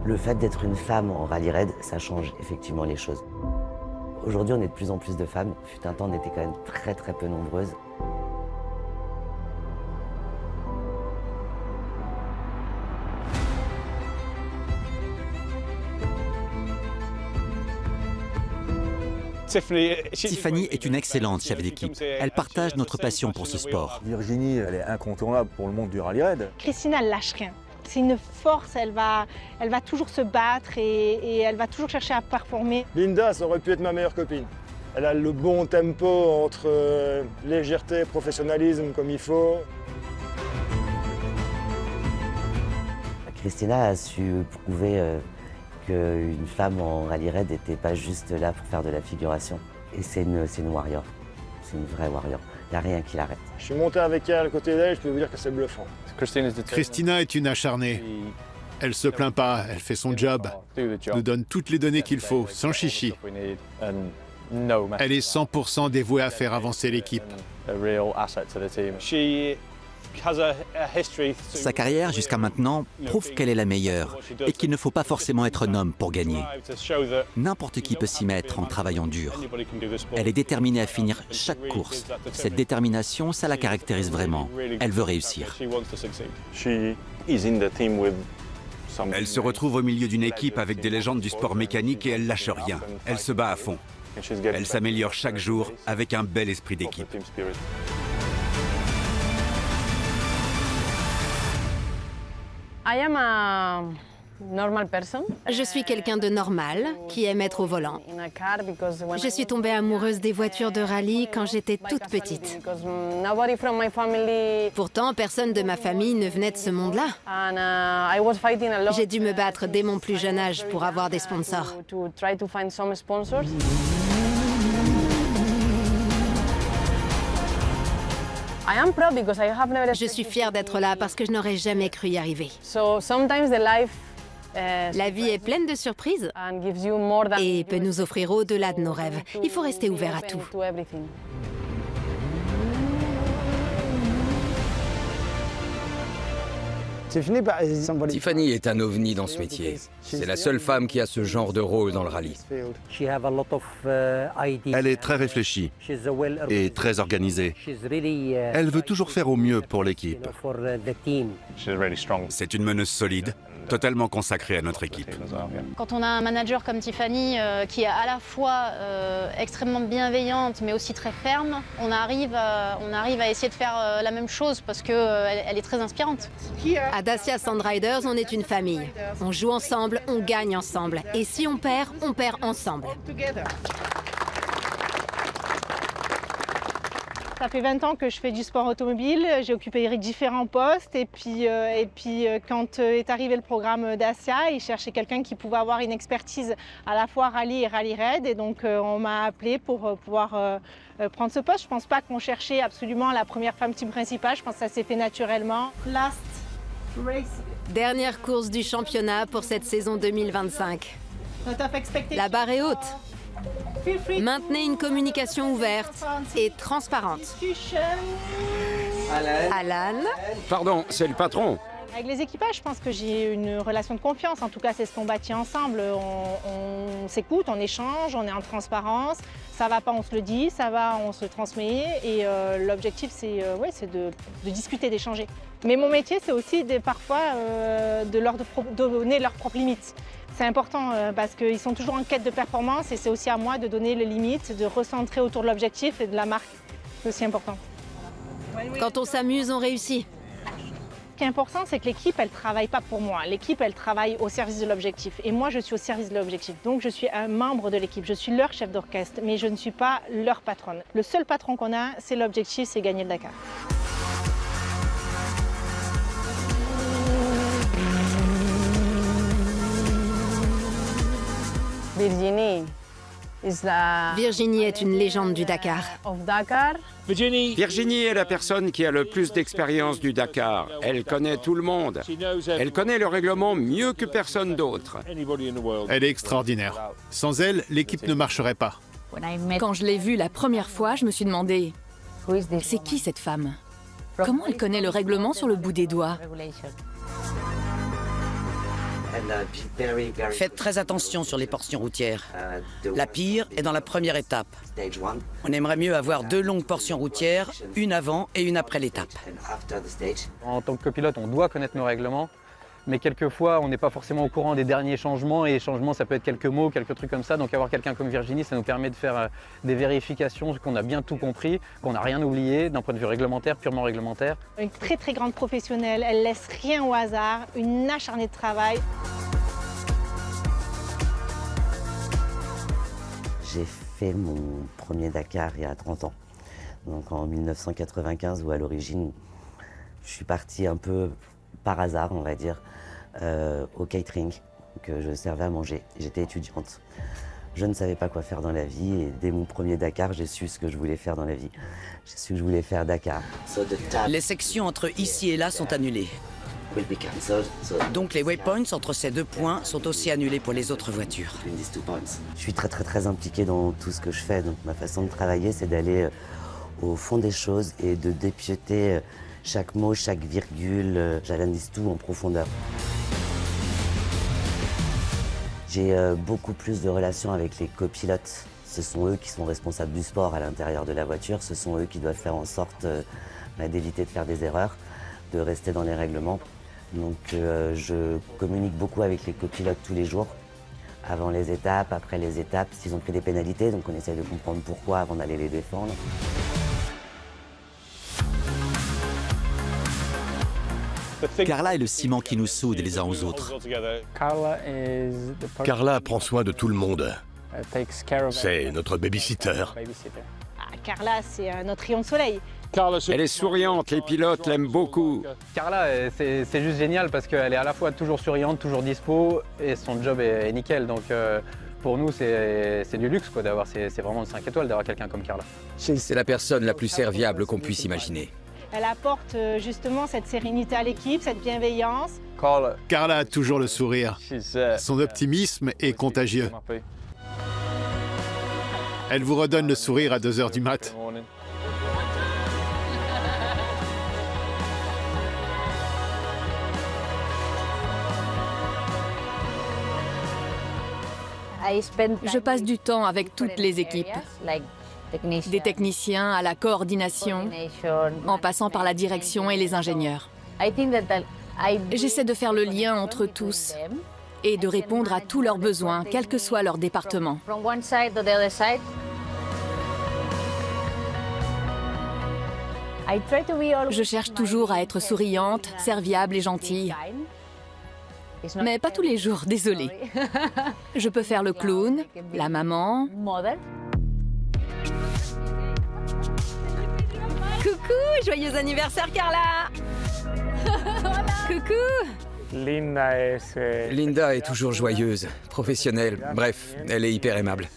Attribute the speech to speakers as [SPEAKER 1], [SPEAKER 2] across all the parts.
[SPEAKER 1] Le fait d'être une femme en rallye raid, ça change effectivement les choses. Aujourd'hui, on est de plus en plus de femmes. Fut un temps, on était quand même très peu nombreuses.
[SPEAKER 2] Tiffany est une excellente chef d'équipe. Elle partage notre passion pour ce sport.
[SPEAKER 3] Virginie, elle est incontournable pour le monde du rallye raid.
[SPEAKER 4] Christina, elle lâche rien. C'est une force, elle va toujours se battre et elle va toujours chercher à performer.
[SPEAKER 5] Linda, ça aurait pu être ma meilleure copine. Elle a le bon tempo entre légèreté et professionnalisme comme il faut.
[SPEAKER 1] Christina a su prouver qu'une femme en rallye raid n'était pas juste là pour faire de la figuration. Et c'est une warrior, c'est une vraie warrior. Il n'y a rien qui l'arrête.
[SPEAKER 5] Je suis monté avec elle à côté d'elle, je peux vous dire que c'est bluffant.
[SPEAKER 6] Christina est une acharnée. Elle se plaint pas, elle fait son job. Nous donne toutes les données qu'il faut, sans chichi. Elle est 100% dévouée à faire avancer l'équipe.
[SPEAKER 2] Sa carrière jusqu'à maintenant prouve qu'elle est la meilleure et qu'il ne faut pas forcément être un homme pour gagner. N'importe qui peut s'y mettre en travaillant dur. Elle est déterminée à finir chaque course. Cette détermination, ça la caractérise vraiment. Elle veut réussir.
[SPEAKER 7] Elle se retrouve au milieu d'une équipe avec des légendes du sport mécanique et elle lâche rien. Elle se bat à fond. Elle s'améliore chaque jour avec un bel esprit d'équipe.
[SPEAKER 8] Je suis quelqu'un de normal, qui aime être au volant. Je suis tombée amoureuse des voitures de rallye quand j'étais toute petite. Pourtant, personne de ma famille ne venait de ce monde-là. J'ai dû me battre dès mon plus jeune âge pour avoir des sponsors. Je suis fière d'être là parce que je n'aurais jamais cru y arriver. La vie est pleine de surprises et peut nous offrir au-delà de nos rêves. Il faut rester ouvert à tout.
[SPEAKER 9] Tiffany est un ovni dans ce métier. C'est la seule femme qui a ce genre de rôle dans le rallye.
[SPEAKER 10] Elle est très réfléchie et très organisée. Elle veut toujours faire au mieux pour l'équipe.
[SPEAKER 7] C'est une meneuse solide, totalement consacrée à notre équipe.
[SPEAKER 11] Quand on a un manager comme Tiffany qui est à la fois extrêmement bienveillante mais aussi très ferme, on arrive à essayer de faire la même chose parce qu'elle est très inspirante.
[SPEAKER 8] À Dacia Sand Riders, on est une famille. On joue ensemble, on gagne ensemble. Et si on perd ensemble.
[SPEAKER 4] Ça fait 20 ans que je fais du sport automobile, j'ai occupé différents postes et puis quand est arrivé le programme Dacia, ils cherchaient quelqu'un qui pouvait avoir une expertise à la fois rallye et rallye raid et donc on m'a appelé pour pouvoir prendre ce poste. Je ne pense pas qu'on cherchait absolument la première femme team principale, je pense que ça s'est fait naturellement. Last race.
[SPEAKER 8] Dernière course du championnat pour cette saison 2025. La barre est haute. Maintenez une communication ouverte et transparente. Alan.
[SPEAKER 9] Pardon, c'est le patron.
[SPEAKER 4] Avec les équipages, je pense que j'ai une relation de confiance. En tout cas, c'est ce qu'on bâtit ensemble. On s'écoute, on échange, on est en transparence. Ça va pas, on se le dit. Ça va, on se le transmet. Et l'objectif, c'est de discuter, d'échanger. Mais mon métier, c'est aussi parfois de leur donner leurs propres limites. C'est important parce qu'ils sont toujours en quête de performance et c'est aussi à moi de donner les limites, de recentrer autour de l'objectif et de la marque. C'est aussi important.
[SPEAKER 8] Quand on s'amuse, on réussit.
[SPEAKER 4] Ce qui est important, c'est que l'équipe, elle ne travaille pas pour moi. L'équipe, elle travaille au service de l'objectif. Et moi, je suis au service de l'objectif. Donc, je suis un membre de l'équipe. Je suis leur chef d'orchestre, mais je ne suis pas leur patronne. Le seul patron qu'on a, c'est l'objectif, c'est gagner le Dakar.
[SPEAKER 8] Virginie est une légende du Dakar.
[SPEAKER 9] Virginie est la personne qui a le plus d'expérience du Dakar. Elle connaît tout le monde. Elle connaît le règlement mieux que personne d'autre.
[SPEAKER 6] Elle est extraordinaire. Sans elle, l'équipe ne marcherait pas.
[SPEAKER 12] Quand je l'ai vue la première fois, je me suis demandé « C'est qui cette femme? Comment elle connaît le règlement sur le bout des doigts ?»
[SPEAKER 13] Faites très attention sur les portions routières. La pire est dans la première étape. On aimerait mieux avoir 2 longues portions routières, une avant et une après l'étape.
[SPEAKER 14] En tant que copilote, on doit connaître nos règlements, mais quelquefois, on n'est pas forcément au courant des derniers changements, et les changements, ça peut être quelques mots, quelques trucs comme ça. Donc avoir quelqu'un comme Virginie, ça nous permet de faire des vérifications, qu'on a bien tout compris, qu'on n'a rien oublié d'un point de vue réglementaire, purement réglementaire.
[SPEAKER 4] Une très très grande professionnelle, elle laisse rien au hasard, une acharnée de travail.
[SPEAKER 1] J'ai fait mon premier Dakar il y a 30 ans, donc en 1995, où à l'origine, je suis partie un peu par hasard, on va dire, au catering, que je servais à manger. J'étais étudiante. Je ne savais pas quoi faire dans la vie et dès mon premier Dakar, j'ai su ce que je voulais faire dans la vie. J'ai su que je voulais faire Dakar.
[SPEAKER 13] Les sections entre ici et là sont annulées. Donc les waypoints entre ces 2 points sont aussi annulés pour les autres voitures.
[SPEAKER 1] Je suis très impliqué dans tout ce que je fais. Donc ma façon de travailler, c'est d'aller au fond des choses et de dépioter chaque mot, chaque virgule. J'analyse tout en profondeur. J'ai beaucoup plus de relations avec les copilotes. Ce sont eux qui sont responsables du sport à l'intérieur de la voiture. Ce sont eux qui doivent faire en sorte d'éviter de faire des erreurs, de rester dans les règlements. Donc je communique beaucoup avec les copilotes tous les jours, avant les étapes, après les étapes, s'ils ont pris des pénalités, donc on essaie de comprendre pourquoi avant d'aller les défendre.
[SPEAKER 2] Carla est le ciment qui nous soude les uns aux autres.
[SPEAKER 15] Carla prend soin de tout le monde. C'est notre babysitter.
[SPEAKER 4] Carla, c'est notre rayon de soleil.
[SPEAKER 9] Elle est souriante, les pilotes l'aiment beaucoup.
[SPEAKER 14] Carla, c'est juste génial parce qu'elle est à la fois toujours souriante, toujours dispo, et son job est nickel. Donc pour nous, c'est du luxe quoi, d'avoir. C'est vraiment 5 étoiles d'avoir quelqu'un comme Carla.
[SPEAKER 16] C'est la personne la plus serviable qu'on puisse imaginer.
[SPEAKER 4] Elle apporte justement cette sérénité à l'équipe, cette bienveillance.
[SPEAKER 6] Carla a toujours le sourire. Son optimisme est contagieux. Elle vous redonne le sourire à 2 h du mat.
[SPEAKER 12] Je passe du temps avec toutes les équipes. Des techniciens à la coordination, en passant par la direction et les ingénieurs. J'essaie de faire le lien entre tous et de répondre à tous leurs besoins, quel que soit leur département. Je cherche toujours à être souriante, serviable et gentille. Mais pas tous les jours, désolée. Je peux faire le clown, la maman.
[SPEAKER 8] Coucou, joyeux anniversaire Carla. Coucou.
[SPEAKER 16] Linda est toujours joyeuse, professionnelle, bref, elle est hyper aimable.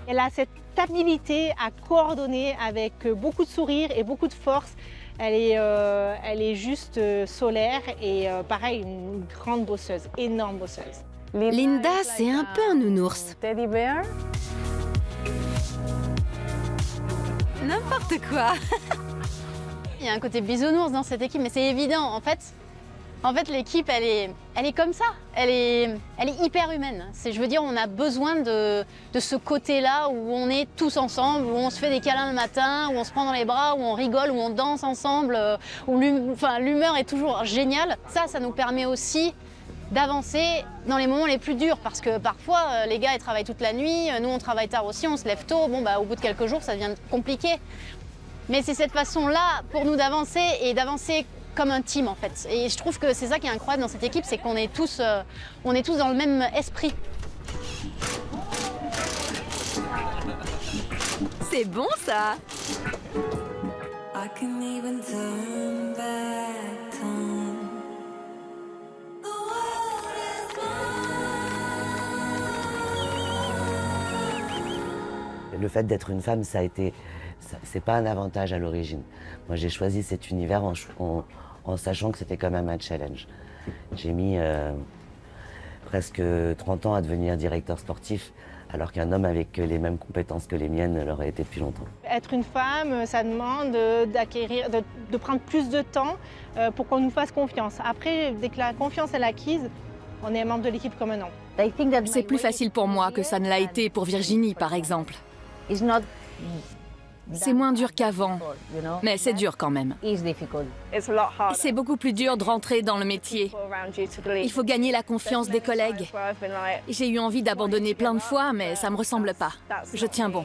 [SPEAKER 4] Elle a cette habilité à coordonner avec beaucoup de sourire et beaucoup de force. Elle est juste solaire et pareil, une grande bosseuse, énorme bosseuse.
[SPEAKER 8] Linda, c'est un peu un nounours. N'importe quoi.
[SPEAKER 11] Il y a un côté bisounours dans cette équipe, mais c'est évident. En fait, l'équipe, elle est comme ça. Elle est hyper humaine. Je veux dire, on a besoin de ce côté-là où on est tous ensemble, où on se fait des câlins le matin, où on se prend dans les bras, où on rigole, où on danse ensemble, où l'humeur est toujours géniale. Ça nous permet aussi d'avancer dans les moments les plus durs, parce que parfois, les gars, ils travaillent toute la nuit, nous, on travaille tard aussi, on se lève tôt. Bon, au bout de quelques jours, ça devient compliqué. Mais c'est cette façon-là pour nous d'avancer et d'avancer comme un team en fait. Et je trouve que c'est ça qui est incroyable dans cette équipe, c'est qu'on est tous dans le même esprit.
[SPEAKER 8] C'est bon ça.
[SPEAKER 1] Le fait d'être une femme, c'est pas un avantage à l'origine. Moi, j'ai choisi cet univers en sachant que c'était quand même un challenge. J'ai mis presque 30 ans à devenir directeur sportif, alors qu'un homme avec les mêmes compétences que les miennes l'aurait été depuis longtemps.
[SPEAKER 4] Être une femme, ça demande de prendre plus de temps pour qu'on nous fasse confiance. Après, dès que la confiance est acquise, On est un membre de l'équipe comme un homme.
[SPEAKER 12] C'est plus facile pour moi que ça ne l'a été pour Virginie, par exemple. C'est moins dur qu'avant, mais c'est dur quand même. C'est beaucoup plus dur de rentrer dans le métier. Il faut gagner la confiance des collègues. J'ai eu envie d'abandonner plein de fois, mais ça me ressemble pas. Je tiens bon.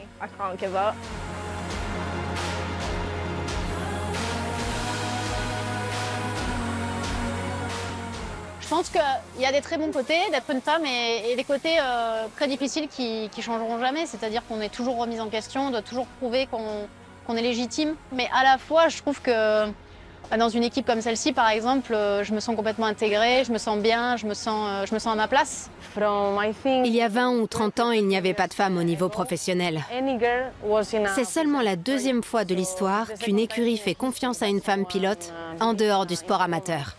[SPEAKER 11] Je pense qu'il y a des très bons côtés d'être une femme et des côtés très difficiles qui changeront jamais. C'est-à-dire qu'on est toujours remise en question, on doit toujours prouver qu'on est légitime. Mais à la fois, je trouve que dans une équipe comme celle-ci, par exemple, je me sens complètement intégrée, je me sens bien, je me sens à ma place.
[SPEAKER 8] Il y a 20 ou 30 ans, il n'y avait pas de femmes au niveau professionnel. C'est seulement la deuxième fois de l'histoire qu'une écurie fait confiance à une femme pilote en dehors du sport amateur.